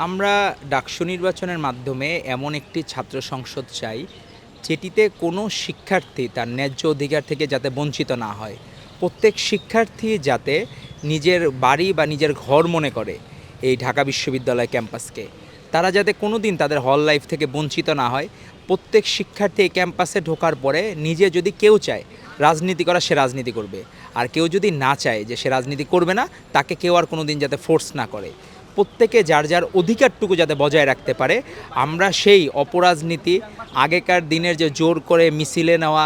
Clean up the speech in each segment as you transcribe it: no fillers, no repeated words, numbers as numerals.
আমরা ডাকসু নির্বাচনের মাধ্যমে এমন একটি ছাত্র সংসদ চাই যেটিতে কোনো শিক্ষার্থী তার ন্যায্য অধিকার থেকে যাতে বঞ্চিত না হয়। প্রত্যেক শিক্ষার্থী যাতে নিজের বাড়ি বা নিজের ঘর মনে করে এই ঢাকা বিশ্ববিদ্যালয় ক্যাম্পাসকে। তারা যাতে কোনো দিন তাদের হল লাইফ থেকে বঞ্চিত না হয়। প্রত্যেক শিক্ষার্থী এই ক্যাম্পাসে ঢোকার পরে নিজে যদি কেউ চায় রাজনীতি করা, সে রাজনীতি করবে। আর কেউ যদি না চায় যে সে রাজনীতি করবে না, তাকে কেউ আর কোনো দিন যাতে ফোর্স না করে। প্রত্যেকে যার যার অধিকারটুকু যাতে বজায় রাখতে পারে। আমরা সেই অপরাজনীতি, আগেকার দিনের যে জোর করে মিছিলে নেওয়া,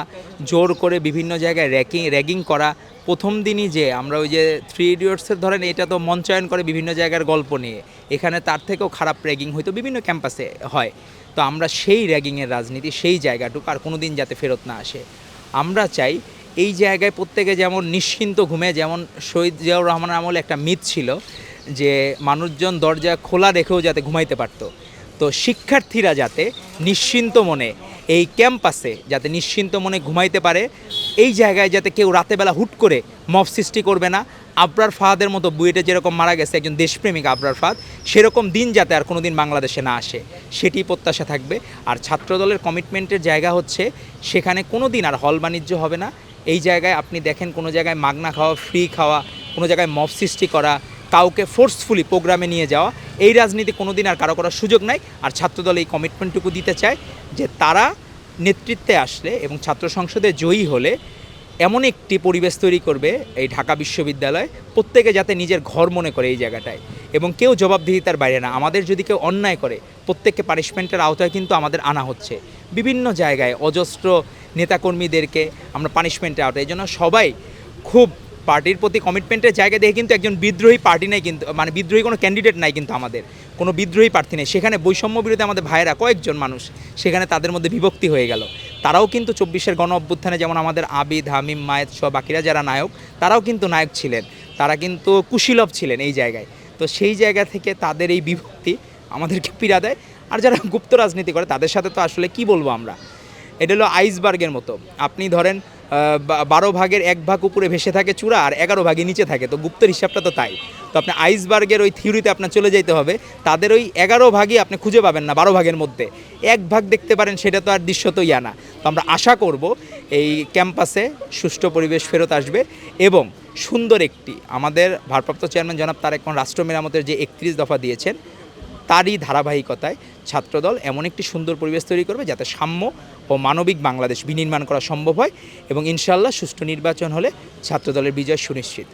জোর করে বিভিন্ন জায়গায় র্যাগিং করা, প্রথম দিনই যে আমরা ওই যে থ্রি ইডিয়টসের ধরেন, এটা তো মঞ্চায়ন করে বিভিন্ন জায়গার গল্প নিয়ে, এখানে তার থেকেও খারাপ র্যাগিং হয়তো বিভিন্ন ক্যাম্পাসে হয়। তো আমরা সেই র্যাগিংয়ের রাজনীতি, সেই জায়গাটুকু আর কোনো দিন যাতে ফেরত না আসে। আমরা চাই এই জায়গায় প্রত্যেকে যেমন নিশ্চিন্ত ঘুমে, যেমন শহীদ জিয়াউর রহমানের আমলে একটা মিথ ছিল যে মানুষজন দরজা খোলা রেখেও যাতে ঘুমাইতে পারত। তো শিক্ষার্থীরা যাতে নিশ্চিন্ত মনে এই ক্যাম্পাসে যাতে নিশ্চিন্ত মনে ঘুমাইতে পারে। এই জায়গায় যাতে কেউ রাতেবেলা হুট করে মব সৃষ্টি করবে না। আবরার ফাহাদের মতো বুয়েটে যেরকম মারা গেছে একজন দেশপ্রেমিক আবরার ফাহাদ, সেরকম দিন যাতে আর কোনো দিন বাংলাদেশে না আসে, সেটি প্রত্যাশা থাকবে। আর ছাত্রদলের কমিটমেন্টের জায়গা হচ্ছে সেখানে কোনো দিন আর হল বাণিজ্য হবে না। এই জায়গায় আপনি দেখেন কোনো জায়গায় মাগনা খাওয়া, ফ্রি খাওয়া, কোনো জায়গায় মব সৃষ্টি করা, কাউকে ফোর্সফুলি প্রোগ্রামে নিয়ে যাওয়া, এই রাজনীতি কোনো দিন আর কারো করার সুযোগ নাই। আর ছাত্রদল এই কমিটমেন্টটুকু দিতে চায় যে তারা নেতৃত্বে আসলে এবং ছাত্র সংসদে জয়ী হলে এমন একটি পরিবেশ তৈরি করবে এই ঢাকা বিশ্ববিদ্যালয়, প্রত্যেকে যাতে নিজের ঘর মনে করে এই জায়গাটায়, এবং কেউ জবাবদিহিতার বাইরে না। আমাদের যদি কেউ অন্যায় করে প্রত্যেককে পানিশমেন্টের আওতায় কিন্তু আমাদের আনা হচ্ছে। বিভিন্ন জায়গায় অজস্র নেতাকর্মীদেরকে আমরা পানিশমেন্টের আওতায়, এই জন্য সবাই খুব পার্টির প্রতি কমিটমেন্টের জায়গা দেখে কিন্তু একজন বিদ্রোহী পার্টি নেই, কিন্তু মানে বিদ্রোহী কোনো ক্যান্ডিডেট নাই, কিন্তু আমাদের কোনো বিদ্রোহী প্রার্থী নেই। সেখানে বৈষম্য বিরোধী আমাদের ভাইয়েরা কয়েকজন মানুষ, সেখানে তাদের মধ্যে বিভক্তি হয়ে গেল। তারাও কিন্তু 24-এর গণ অভ্যুত্থানে যেমন আমাদের আবিদ, হামিম, মায়েদ সহ বাকিরা যারা নায়ক, তারাও কিন্তু নায়ক ছিলেন, তারা কিন্তু কুশীলভ ছিলেন এই জায়গায়। তো সেই জায়গা থেকে তাদের এই বিভক্তি আমাদেরকে পীড়া দেয়। আর যারা গুপ্ত রাজনীতি করে তাদের সাথে তো আসলে কি বলবো আমরা, এটা হলো আইসবার্গের মতো। আপনি ধরেন 12 ভাগের 1 ভাগ উপরে ভেসে থাকে চূড়া, আর 11 ভাগে নিচে থাকে, তো গুপ্তের হিসাবটা তো তাই। তো আপনি আইসবার্গের ওই থিওরিতে আপনার চলে যেতে হবে, তাদের ওই 11 ভাগই আপনি খুঁজে পাবেন না 12 ভাগের মধ্যে। 1 ভাগ দেখতে পারেন, সেটা তো আর দৃশ্যত না। তো আমরা আশা করব এই ক্যাম্পাসে সুষ্ঠু পরিবেশ ফেরত আসবে এবং সুন্দর একটি, আমাদের ভারপ্রাপ্ত চেয়ারম্যান জনাব তারেক রহমান রাষ্ট্র মেরামতের যে 31 দফা দিয়েছেন, তারই ধারাবাহিকতায় ছাত্রদল এমন একটি সুন্দর পরিবেশ তৈরি করবে যাতে সাম্য ও মানবিক বাংলাদেশ বিনির্মাণ করা সম্ভব হয়, এবং ইনশাআল্লাহ সুষ্ঠু নির্বাচন হলে ছাত্রদলের বিজয় সুনিশ্চিত।